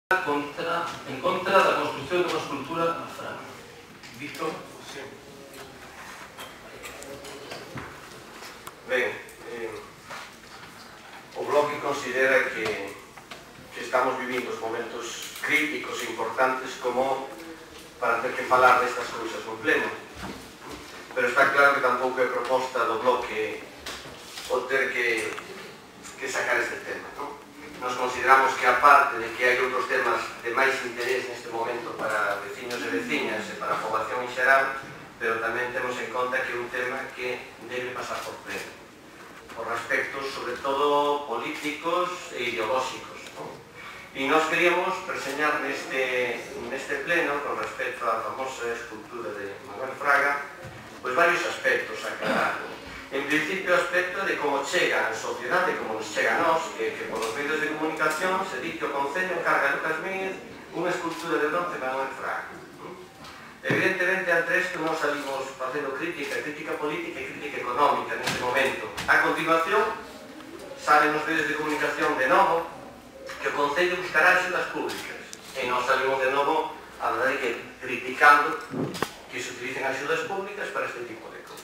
en contra da construción dunha escultura a Fran. Víctor? Sí. Ben, o Bloque considera que estamos vivindo os momentos críticos e importantes como para ter que falar destas cousas no pleno. Pero está claro que tampouco é proposta do Bloque o ter que sacar este tema, non? Nos consideramos que, aparte de que hai outros temas de máis interés neste momento para veciños e veciñas e para a poboación en xeral, pero tamén temos en conta que é un tema que debe pasar por pleno, por aspectos, sobre todo, políticos e ideolóxicos. E nós queríamos reseñar neste pleno, con respecto á famosa escultura de Manuel Fraga, pois varios aspectos a aclarar. En principio, o aspecto de como chega a sociedade, como nos chega a nós, que polos medios de comunicación se di que o Concello encarga a Lucas Míguez unha escultura de bronce de Manuel Fraga. Evidentemente, ante isto nós salimos facendo crítica política e crítica económica neste momento. A continuación, salen os medios de comunicación de novo que o Concello buscará axudas públicas. E nós salimos de novo, a verdade que criticando que se utilicen axudas públicas para este tipo de cousas.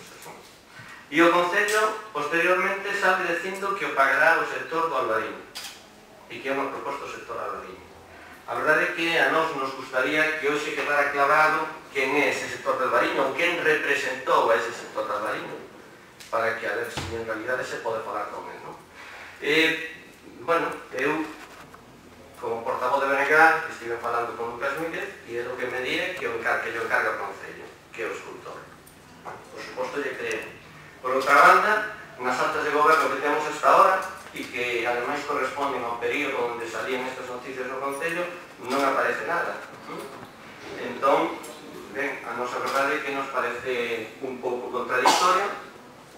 E o Concello, posteriormente, sale dicindo que o pagará o sector do Albariño e que é unha proposta do sector Albariño. A verdade é que a nós nos gustaría que hoxe quedara clavado quen é ese sector do Albariño ou quen representou a ese sector do Albariño, para que a ver se en realidade se pode falar con él, non? Bueno, eu, como portavoz de BNG, estive falando con Lucas Míguez e é o que me dire que o encarga o Concello, que é o escultor. Por suposto, lle creo. Por outra banda, nas actas de goberno que temos hasta ahora e que ademais corresponden ao período onde salían estas noticias do Concello, non aparece nada. Entón, ben, a nosa verdade é que nos parece un pouco contradictoria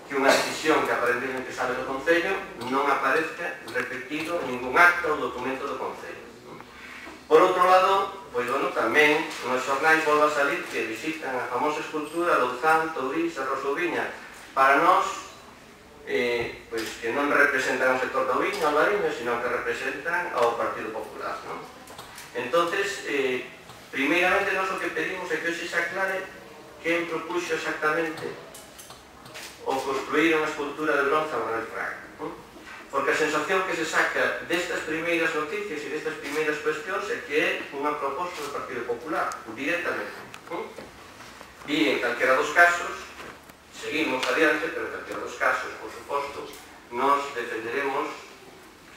que unha decisión que aparentemente sale do Concello non aparezca repetido en ningún acta ou documento do Concello. Por outro lado, pois, bueno, tamén nos xornais volve a salir que visitan a famosa escultura Louzán, Tourís e Rosouviña. Para nós, pois, que non representan o sector do viño, Albariño, sino que representan ao Partido Popular, non? Entonces, primeiramente, nós o que pedimos é que hoxe se aclare quen propuxo exactamente o construir unha escultura de bronce a Manuel Fraga, non? Porque a sensación que se saca destas primeiras noticias e destas primeiras cuestións é que é unha proposta do Partido Popular, directamente, non? E, en calquera dos casos, seguimos adiante, pero en calquera dos casos, por suposto, nos defenderemos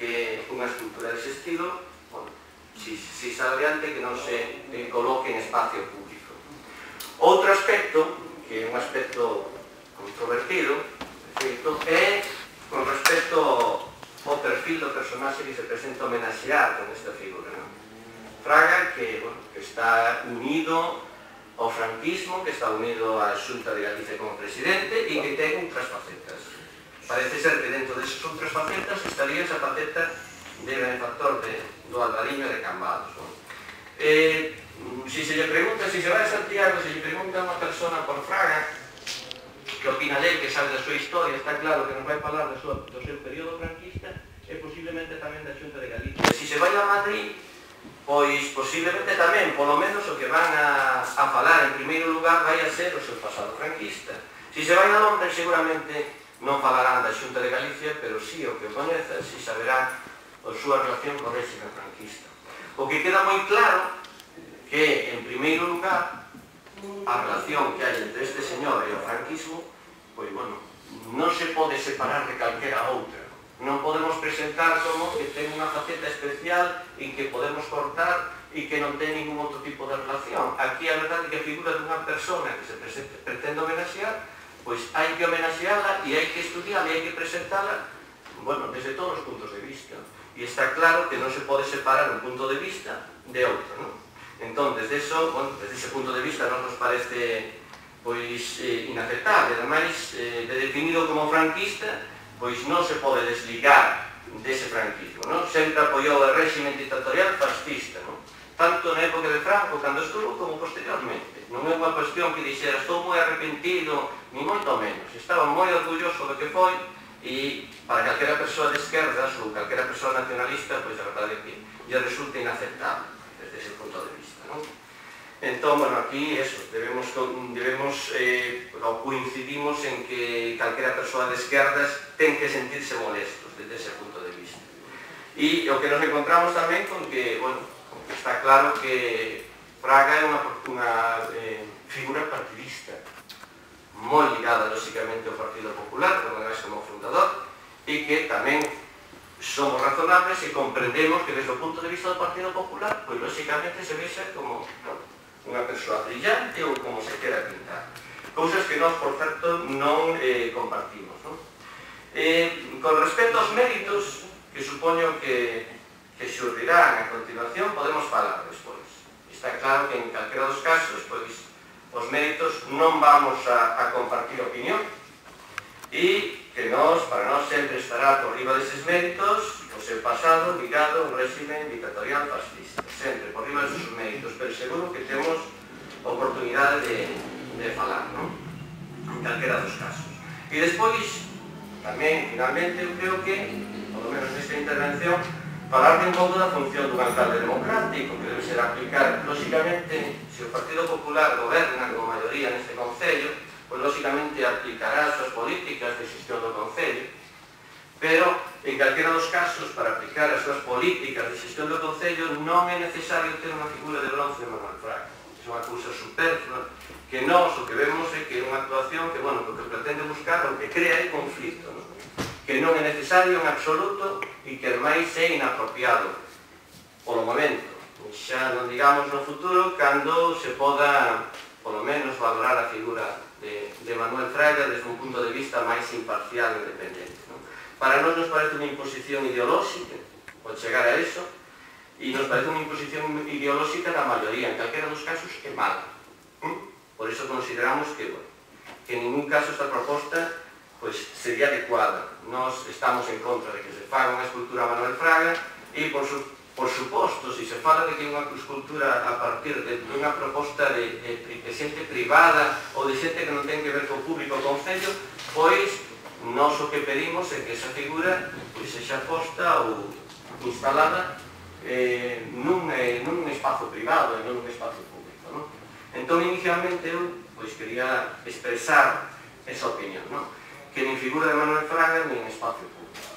que unha escultura dese estilo, bueno, si sale adiante, que non se coloque en espacio público. Outro aspecto, que é un aspecto controvertido, é con respecto ao perfil do personaxe que se presenta homenaxear con esta figura. Fraga, que está unido ao franquismo, que está unido á Xunta de Galicia como presidente e que ten outras facetas. Parece ser que dentro desas outras facetas estaría esa faceta de benefactor do Albariño e de Cambados. Si se lle pregunta, si se vai a Santiago, se lle pregunta a unha persona por Fraga que opina del, que sabe da súa historia, está claro que non vai falar do seu período franquista e posiblemente tamén da Xunta de Galicia. Si se vai a Madrid, pois posiblemente tamén, polo menos o que van a falar en primeiro lugar vai a ser o seu pasado franquista. Si se vai a Londres, seguramente non falarán da Xunta de Galicia, pero si o que o coñeza, si saberá a súa relación co réxime franquista. O que queda moi claro que, en primeiro lugar, a relación que hai entre este señor e o franquismo, pois, bueno, non se pode separar de calquera outra. Non podemos presentar como que ten unha faceta especial en que podemos cortar e que non ten ningún outro tipo de relación. Aquí a verdade é que a figura dunha persona que se pretende homenaxear, pois hai que homenaxeala e hai que estudiala e hai que presentala, bueno, desde todos os puntos de vista. E está claro que non se pode separar un punto de vista de outro, non? Entón, desde ese punto de vista nos parece, pois, inaceptable. Ademais, de definido como franquista, pois non se pode desligar dese franquismo, non? Sempre apoiou o réxime dictatorial fascista, non? Tanto na época de Franco, cando estuvo, como posteriormente. Non é unha cuestión que dixera, estou moi arrepentido, ni moito menos. Estaba moi orgulloso do que foi e para calquera persoa de esquerdas ou calquera persoa nacionalista, pois a verdade é que lle resulta inaceptable. Entón, bueno, aquí, eso, debemos ou coincidimos en que calquera persoa de esquerdas ten que sentirse molestos desde ese punto de vista. E o que nos encontramos tamén con que, bueno, está claro que Fraga é unha figura partidista, moi ligada, lóxicamente, ao Partido Popular, además como fundador, e que tamén somos razonables e comprendemos que desde o punto de vista do Partido Popular, pois lóxicamente se vexa como unha persoa brillante ou como se quera pintar. Cousas que nós, por certo, non compartimos. Con respecto aos méritos, que supoño que xurdirán a continuación, podemos falar despois. Está claro que en calquera dos casos, pois, os méritos non vamos a compartir opinión e que para nós sempre estará por riba deses méritos o seu pasado ligado a un régimen dictatorial fascista, sempre por riba deses méritos, pero seguro que temos oportunidade de falar, non? En calquera dos casos. E despois, tamén, finalmente, eu creo que, polo menos nesta intervención, falar un pouco da función dun alcalde democrático, que debe ser aplicar, lóxicamente, se o Partido Popular goberna con maioría neste Concello, pois lóxicamente aplicará as súas políticas de xestión do Concello, pero en calquera dos casos, para aplicar as súas políticas de xestión do Concello, non é necesario ter unha figura de bronce de Manuel Fraga. É unha cousa superflua, que nós o que vemos é que é unha actuación que, bueno, que pretende buscar o que crea é conflito, non? Que non é necesario en absoluto e que ademais é inapropiado polo momento, xa non digamos no futuro, cando se poda polo menos valorar a figura de Manuel Fraga desde un punto de vista máis imparcial e independente. Para nós nos parece unha imposición ideolóxica ao chegar a eso, e nos parece unha imposición ideolóxica da maioría, en calquera dos casos é mala. Por iso consideramos que en ningún caso esta proposta sería adecuada. Nós estamos en contra de que se faga unha escultura a Manuel Fraga e, por suposto, se se fala de que é unha escultura a partir dunha proposta de xente privada ou de xente que non ten que ver co público concello, pois nós o que pedimos é que esa figura sexa posta ou instalada nun espazo privado e non nun espazo público. Entón, inicialmente, eu quería expresar esa opinión, que nin figura de Manuel Fraga nin espacio público.